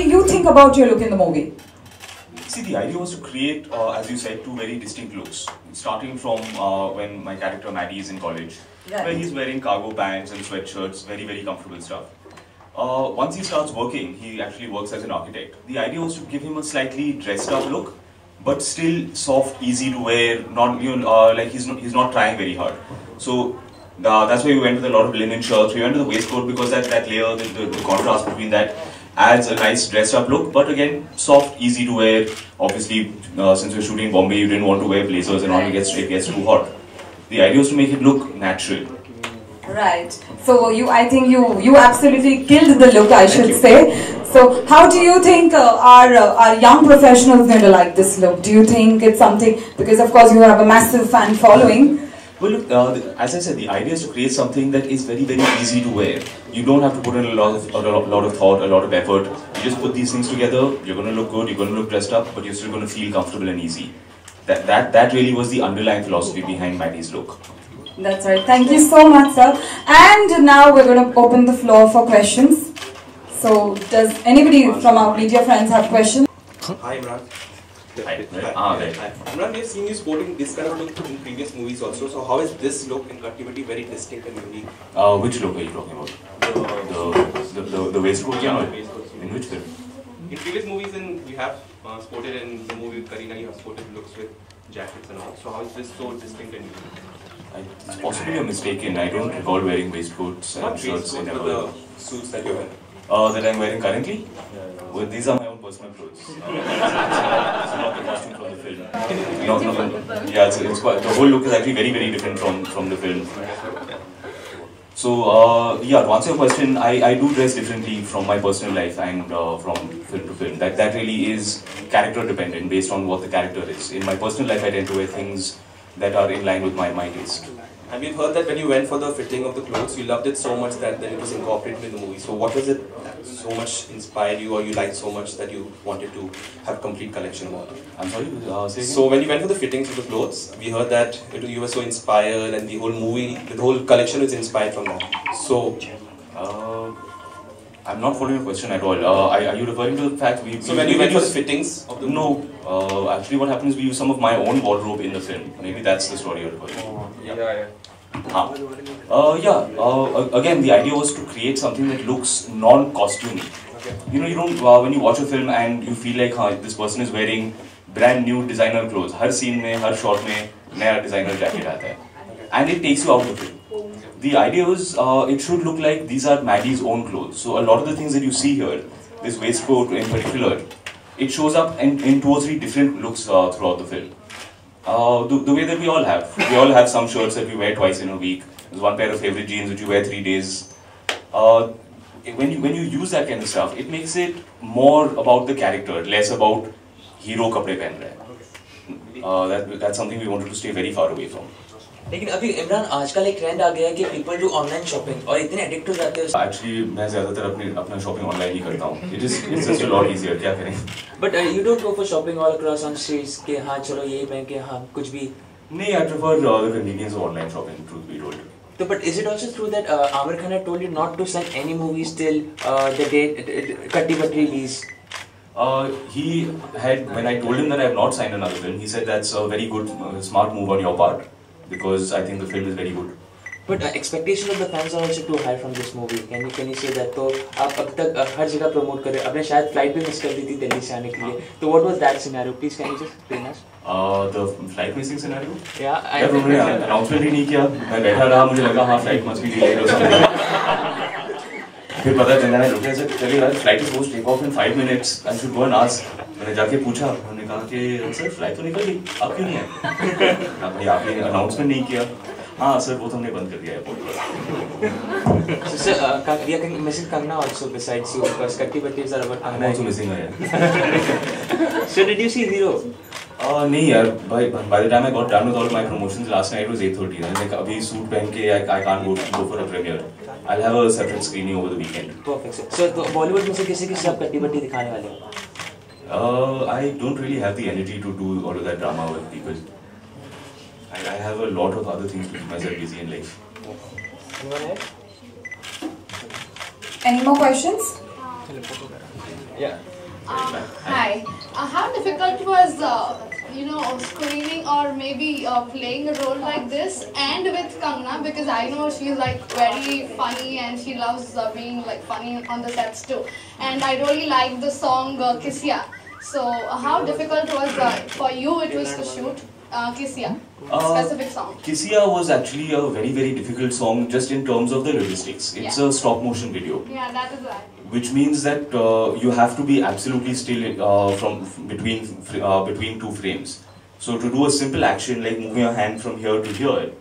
do you think about your look in the movie? See, the idea was to create, as you said, two very distinct looks. Starting from when my character Maddie is in college, where he's wearing cargo pants and sweatshirts, very, very comfortable stuff. Once he starts working, he actually works as an architect. The idea was to give him a slightly dressed up look, but still soft, easy to wear, not like he's not trying very hard. So that's why we went with a lot of linen shirts. We went to the waistcoat because that layer, the contrast between that adds a nice dressed up look, but again, soft, easy to wear. Obviously, since we're shooting in Bombay, you didn't want to wear blazers and all, it gets too hot. The idea was to make it look natural. Right. So I think you absolutely killed the look, I should say. So how do you think our young professionals going to like this look? Do you think it's something, because of course you have a massive fan following? Well, look, as I said, the idea is to create something that is very, very easy to wear. You don't have to put in a lot of thought, a lot of effort. You just put these things together, you're going to look good, you're going to look dressed up, but you're still going to feel comfortable and easy. That really was the underlying philosophy behind Maddie's look. That's right. Thank you so much, sir. And now we're going to open the floor for questions. So, does anybody from our media friends have questions? Hi, Imran. Hi. Imran, we have seen you sporting this kind of look in previous movies also. So, how is this look in Kattibatti very distinct and unique? Which look are you talking about? The waistcoat? Yeah. In which film? In previous movies, you have sported in the movie with Kareena, you have sported looks with jackets and all. So, how is this so distinct and unique? Possibly you're mistaken. I don't recall wearing waistcoats and shirts in the suits that you're wearing. That I'm wearing currently? Well, these are my own personal clothes. It's not the costume from the film. Yeah, it's quite, the whole look is actually very, very different from the film. So, yeah, to answer your question, I do dress differently from my personal life and from film to film. That really is character dependent based on what the character is. In my personal life, I tend to wear things that are in line with my taste. And we've heard that when you went for the fitting of the clothes, you loved it so much that then it was incorporated in the movie. So what was it so much inspired you, or you liked so much that you wanted to have a complete collection about it? I'm sorry, say again? So when you went for the fittings of the clothes, we heard that you were so inspired and the whole movie, the whole collection is inspired from that. So I'm not following your question at all. Are you referring to the fact So when you went for the fittings of the movie? No, actually what happens is we use some of my own wardrobe in the film. Maybe that's the story you're referring to. Again, the idea was to create something that looks non-costumey. Okay. You don't, when you watch a film and you feel like this person is wearing brand new designer clothes. Har scene mein, har shot mein, naya designer jacket aata hai. And it takes you out of the film. The idea was, it should look like these are Maddie's own clothes. So a lot of the things that you see here, this waistcoat in particular, it shows up in 2 or 3 different looks throughout the film. The way that we all have. We all have some shirts that we wear twice in a week. There's one pair of favorite jeans which you wear 3 days. When you use that kind of stuff, it makes it more about the character, less about hero kapde pehen raha hai. That's something we wanted to stay very far away from. लेकिन अभी इमरान आजकल एक trend आ गया है कि people do online shopping और इतने addict हो जाते हैं. Actually मैं ज़्यादातर अपना शॉपिंग ऑनलाइन ही करता हूँ. It's just a lot easier. क्या करें? But you don't go for shopping all across on streets कि हाँ चलो ये मैं कि हाँ कुछ भी. नहीं, I prefer the convenience of online shopping. Truth be told. So, but is it also true that Aamir Khan had told you not to send any movies till the date Kattibatti release? He had, when I told him that I have not signed another film, he said that's a very good, smart move on your part, because I think the film is very good. But expectations of the fans are also too high from this movie. Can you say that? तो आप अब तक हर जगह promote कर रहे हैं. आपने शायद flight भी miss कर दी थी दिल्ली से आने के लिए. तो what was that scenario? Please can you just explain us? The flight missing scenario? Yeah. यार उन्होंने announcement ही नहीं किया. मैं बैठा रहा, मुझे लगा हाँ flight must be delayed or something. फिर पता चला है लोग ऐसे चले यार flight is supposed to take off in 5 minutes. I should go and ask. मैंने जाके पूछा, उन्होंने कहा कि सर flight तो निकल गई, आप क्यों नहीं आए? आपने announcement नहीं किया. हाँ सर वो तो हमने बंद कर दिया एयरपोर्ट पर. So sir, we are missing Kangna also besides you because Kattibatti is about Kangna. I'm also missing her. So did you see Zero? नहीं यार, by the time I got done with all of my promotions last night it was 8:30. And like अभी suit पहन के I can't go for a premiere. I'll have a separate screening over the weekend. Perfect sir. So तो Bollywood में से किसे आप Kattibatti दिखाने वाले हो? I don't really have the energy to do all of that drama with people. I have a lot of other things to keep myself busy in life. Anyone else? Any more questions? Hi. How difficult was screening or maybe playing a role like this and with Kangana, because I know she's like very funny and she loves being like funny on the sets too, and I really like the song Kisiya. So how difficult was for you it was to shoot Kisiya, specific song? Kisiya was actually a very very difficult song just in terms of the logistics. It's a stop motion video. Yeah, that is right. Which means that you have to be absolutely still from between two frames. So to do a simple action like moving your hand from here to here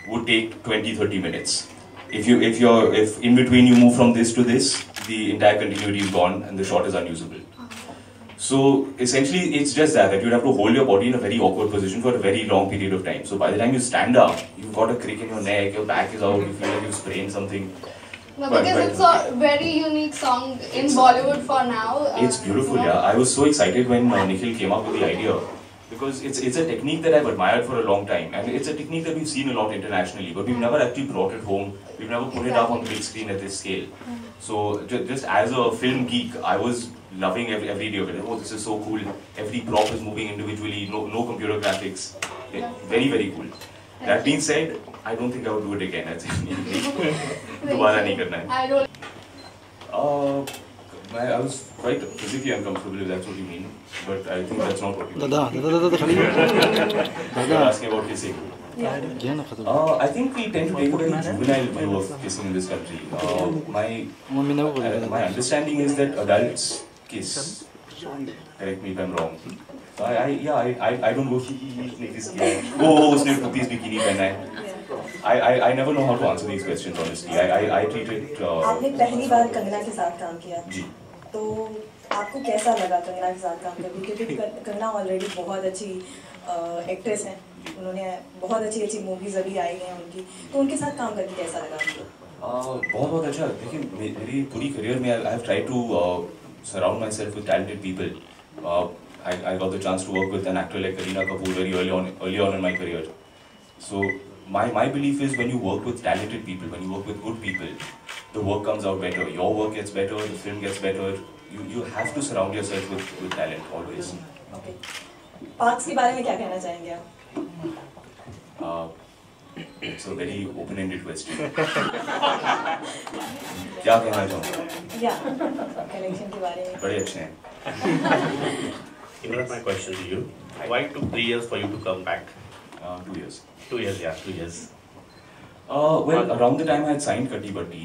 would take 20-30 minutes. If in between you move from this to this, the entire continuity is gone and the shot is unusable. So essentially it's just that you'd have to hold your body in a very awkward position for a very long period of time. So by the time you stand up, you've got a crick in your neck, your back is out, you feel like you've sprained something. No, because it's a very unique song in Bollywood for now. It's beautiful, yeah. I was so excited when Nikhil came up with the idea, because it's a technique that I've admired for a long time, and it's a technique that we've seen a lot internationally, but we've never actually brought it home. We've never put it up on the big screen at this scale. So just as a film geek, I was loving every day of it. Oh, this is so cool. Every prop is moving individually. No computer graphics. Very very cool. That being said, I don't think I would do it again. दोबारा नहीं करना है. I was quite physically uncomfortable if that's what you mean, but I think that's not what you mean. You're asking about kissing. I think we tend to take a very juvenile view of kissing in this country. My understanding is that adults kiss. Correct me if I'm wrong. I don't go उसने किस किया है. उसने टूपीस bikini पहना है. I never know how to answer these questions honestly. I treat it. आपने पहली बार कंगना के साथ काम किया. जी. तो आपको कैसा लगा कंगना के साथ काम करके, क्योंकि कंगना ऑलरेडी बहुत अच्छी एक्ट्रेस हैं, उन्होंने बहुत अच्छी मूवीज अभी आई हैं उनकी, तो उनके साथ काम करके कैसा लगा आपको? बहुत अच्छा. देखिए मेरी पूरी करियर में I have tried to surround myself with talented people. I got the chance to work with an actor like Kareena Kapoor very early on in my career. So my belief is when you work with talented people, when you work with good people, the work comes out better. Your work gets better, the film gets better. You have to surround yourself with talent always. Okay. Parks के बारे में क्या कहना चाहेंगे आप? It's a very open-ended question. क्या कहना चाहूँगा? Yeah, collection के बारे में. बड़े अच्छे हैं. Here's my question to you. Why took 3 years for you to come back? 2 years. 2 years, yeah, 2 years. Well, around the time I had signed Katti Batti,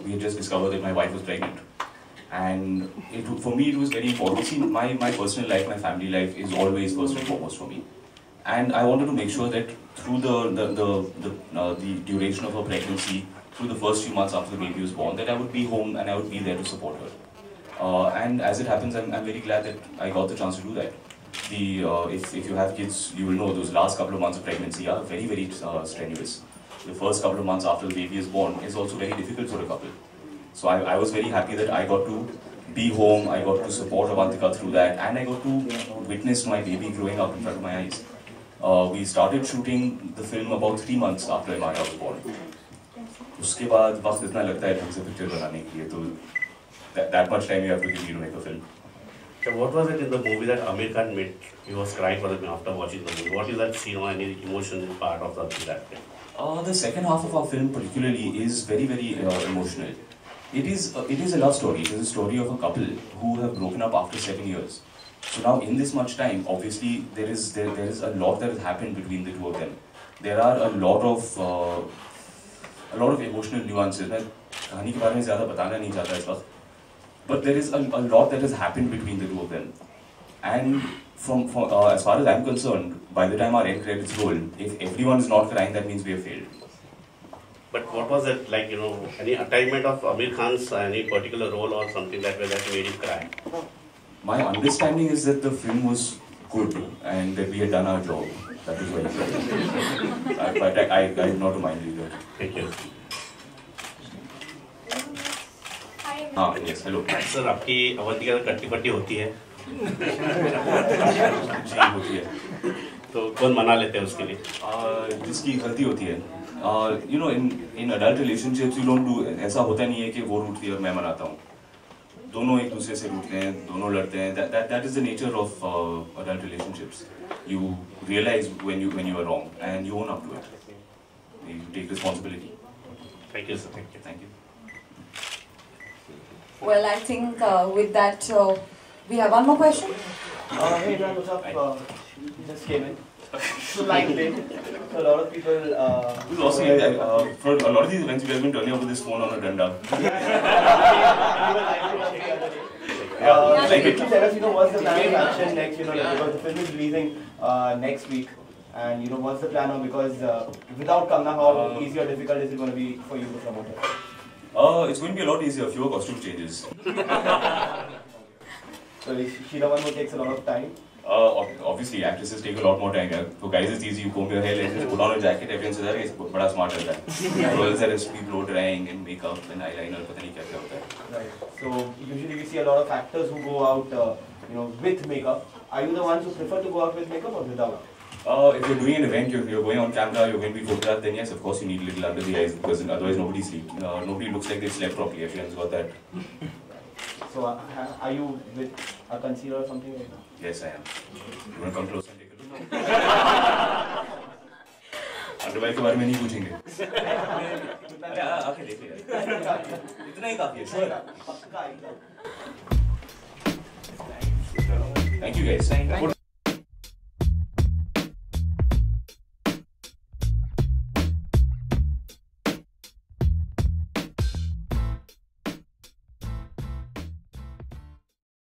we had just discovered that my wife was pregnant. And for me it was very important. See, my personal life, my family life is always first and foremost for me. And I wanted to make sure that through the duration of her pregnancy, through the first few months after the baby was born, that I would be home and I would be there to support her. And as it happens, I'm very glad that I got the chance to do that. If you have kids, you will know those last couple of months of pregnancy are very, very strenuous. The first couple of months after the baby is born is also very difficult for a couple. So I was very happy that I got to be home, I got to support Avantika through that, and I got to witness my baby growing up in front of my eyes. We started shooting the film about 3 months after Maya was born. उसके बाद वक्त इतना लगता है ढंग से picture बनाने के लिए, तो that much time you have to give to make a film. So what was it in the movie that Amir Khan made? He was crying for the after watching the movie. What is that scene or any emotional part of that film? The second half of our film particularly is very, very emotional. It is a love story. It is a story of a couple who have broken up after 7 years. So now in this much time, obviously there is a lot that has happened between the two of them. There are a lot of emotional nuances. मैं कहानी के बारे में ज़्यादा बताना नहीं चाहता इस वक्त. But there is a lot that has happened between the two of them. And as far as I'm concerned, by the time our end credits roll, if everyone is not crying, that means we have failed. But what was it like, any attainment of Amir Khan's, any particular role or something that made you cry? My understanding is that the film was good and that we had done our job. That is why I cried. But I did not mind either. Thank you. Yes, hello. Sir, आपकी अवंतिका कट्टी पट्टी होती है? जी होती है. तो कौन मना लेते हैं उसके लिए? जिसकी गलती होती है. In adult relationships you don't do, ऐसा होता नहीं है कि वो रूठती है और मैं मनाता हूँ. दोनों एक दूसरे से रूठते हैं, दोनों लड़ते हैं. That is the nature of adult relationships. You realize when you are wrong and you own up to it. You take responsibility. Thank you, sir. Thank you. Thank you. Well, I think with that, we have one more question. Hey, man, what's up? Just came in. So, like, so a lot of people. This is awesome. For a lot of these events, you guys have been turning up with this phone on a danda. Like, can you tell us, what's the plan of action next? Because the film is releasing next week, and what's the plan on? Because without Kangna, how easy or difficult is it going to be for you to promote it? It's going to be a lot easier. Fewer costume changes. So, Sheila one more takes a lot of time. Obviously, actresses take a lot more time. Yeah. For guys, it's easy. You comb your hair, just put on a jacket. Everyone says, "It's very smart." Girls, there is people blow drying and makeup and eyeliner. पता नहीं क्या क्या होता है. Right. So usually we see a lot of actors who go out, with makeup. Are you the ones who prefer to go out with makeup or without? If you're doing an event, you're going on camera, you're going to be photographed, then yes, of course you need a little under the eyes because otherwise nobody sleeps. Nobody looks like they've slept properly. Everyone's got that. So are you with a concealer or something like that? Yes, I am. You want to come close and take a look? Underwear के बारे में नहीं पूछेंगे. आके देख यार. इतना ही काफी है. Sure. Thank you guys.